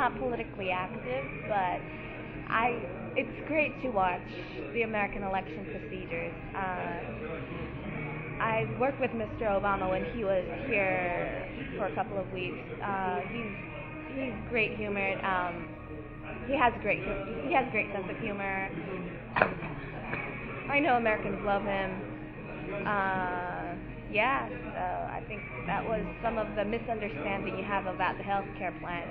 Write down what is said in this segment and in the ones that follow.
not politically active, but it's great to watch the American election procedures. I worked with Mr. Obama when he was here for a couple of weeks. He's great humored. He has a great sense of humor. I know Americans love him. Yeah, so I think that was some of the misunderstanding you have about the health care plan.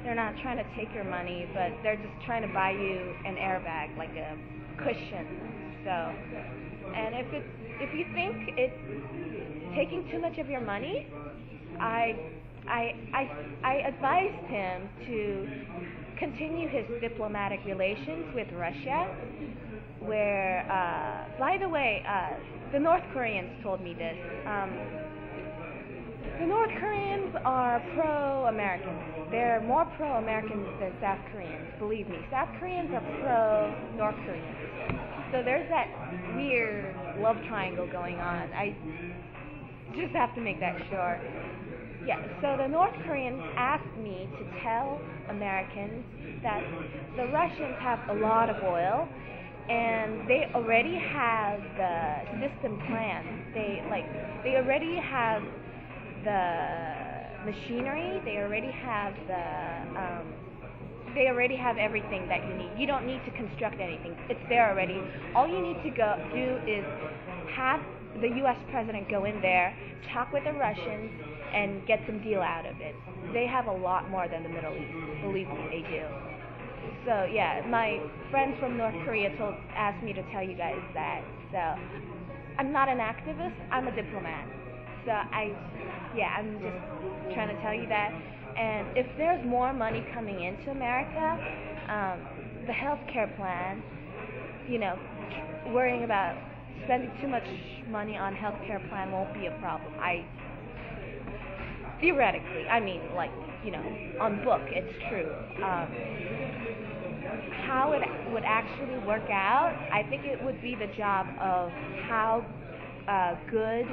They're not trying to take your money, but they're just trying to buy you an airbag, like a cushion. So, and if you think it's taking too much of your money, I advised him to continue his diplomatic relations with Russia, where, by the way, the North Koreans told me this. The North Koreans are pro-American. They're more pro-American than South Koreans, believe me. South Koreans are pro-North Koreans. So there's that weird love triangle going on. I just have to make that sure. Yeah, so the North Koreans asked me to tell Americans that the Russians have a lot of oil, and they already have the system planned. They already have the machinery. They already have everything that you need. You don't need to construct anything. It's there already. All you need to do is have the U.S. president go in there, talk with the Russians, and get some deal out of it. They have a lot more than the Middle East. Believe me, they do. So yeah, my friends from North Korea asked me to tell you guys that. So I'm not an activist. I'm a diplomat. So I'm just trying to tell you that. And if there's more money coming into America, the health care plan, worrying about spending too much money on health care plan won't be a problem. Theoretically, on book, it's true. How it would actually work out, I think it would be the job of how good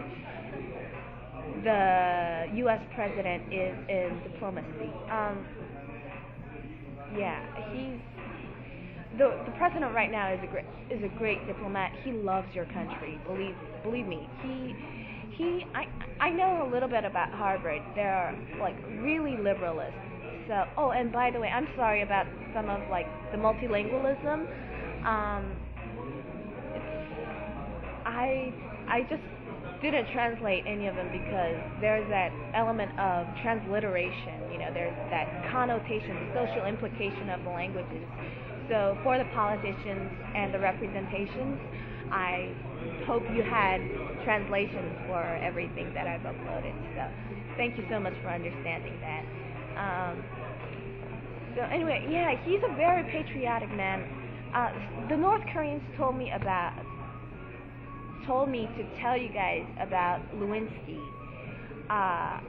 the U.S. president is in diplomacy. The president right now is a great diplomat. He loves your country. Believe me. I know a little bit about Harvard. They're really liberalist. So, and by the way, I'm sorry about some of the multilingualism. I just didn't translate any of them because there's that element of transliteration. There's that connotation, the social implication of the languages. So for the politicians and the representations, I hope you had translations for everything that I've uploaded. So thank you so much for understanding that. So anyway, yeah, he's a very patriotic man. The North Koreans told me to tell you guys about Lewinsky. I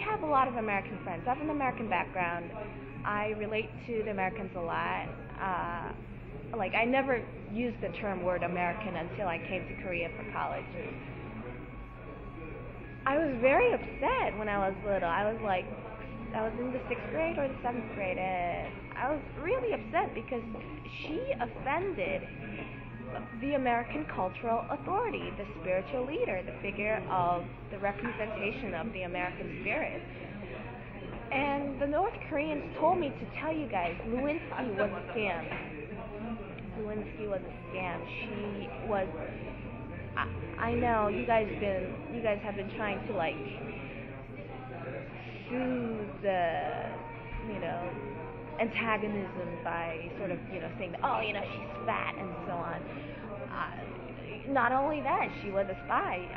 have a lot of American friends. I have an American background. I relate to the Americans a lot. I never used the word American until I came to Korea for college. I was very upset when I was little. I was in the 6th grade or the 7th grade, and I was really upset because she offended the American cultural authority, the spiritual leader, the figure of the representation of the American spirit. And the North Koreans told me to tell you guys, Lewinsky was a scam. Lewinsky was a scam. She was. I know you guys have been trying to soothe the antagonism by sort of saying that, she's fat and so on. Not only that, she was a spy.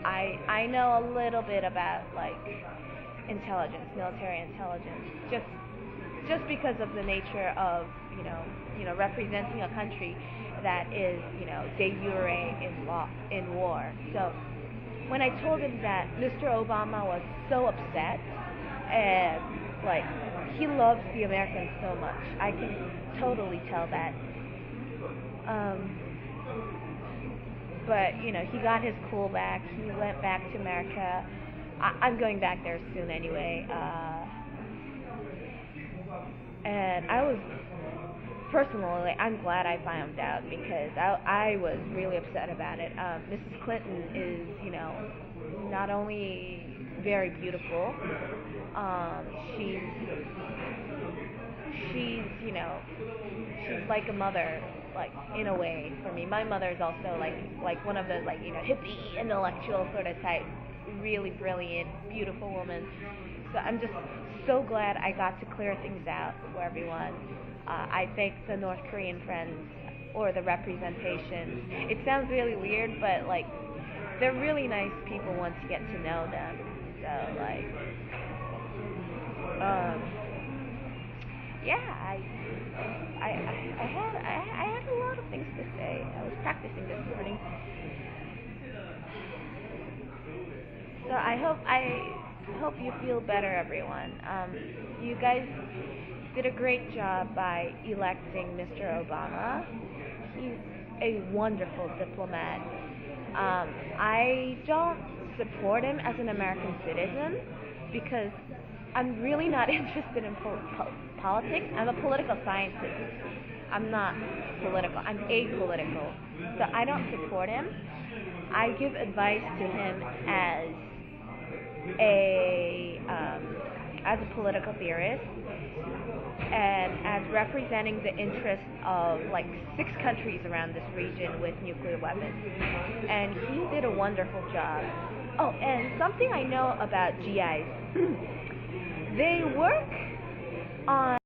I know a little bit about intelligence, military intelligence, just because of the nature of representing a country that is de jure in war. So when I told him that Mr. Obama was so upset and he loves the Americans so much, I can totally tell that. But he got his cool back. He went back to America. I'm going back there soon anyway. and I was personally, I'm glad I found out because I was really upset about it. Mrs. Clinton is, not only very beautiful, um, she's she's like a mother, like in a way for me. My mother is also like one of those hippie intellectual sort of type, really brilliant, beautiful woman. So I'm just so glad I got to clear things out for everyone. I thank the North Korean friends or the representation. It sounds really weird, but like they're really nice people once you get to know them. So um, yeah, I had a lot of things to say. I was practicing this morning, so I hope you feel better, everyone. You guys did a great job by electing Mr. Obama. He's a wonderful diplomat. I don't support him as an American citizen because I'm really not interested in politics. I'm a political scientist. I'm not political. I'm apolitical. So I don't support him. I give advice to him a um, as a political theorist and as representing the interests of like 6 countries around this region with nuclear weapons. And he did a wonderful job. Oh, and something I know about GIs, they work on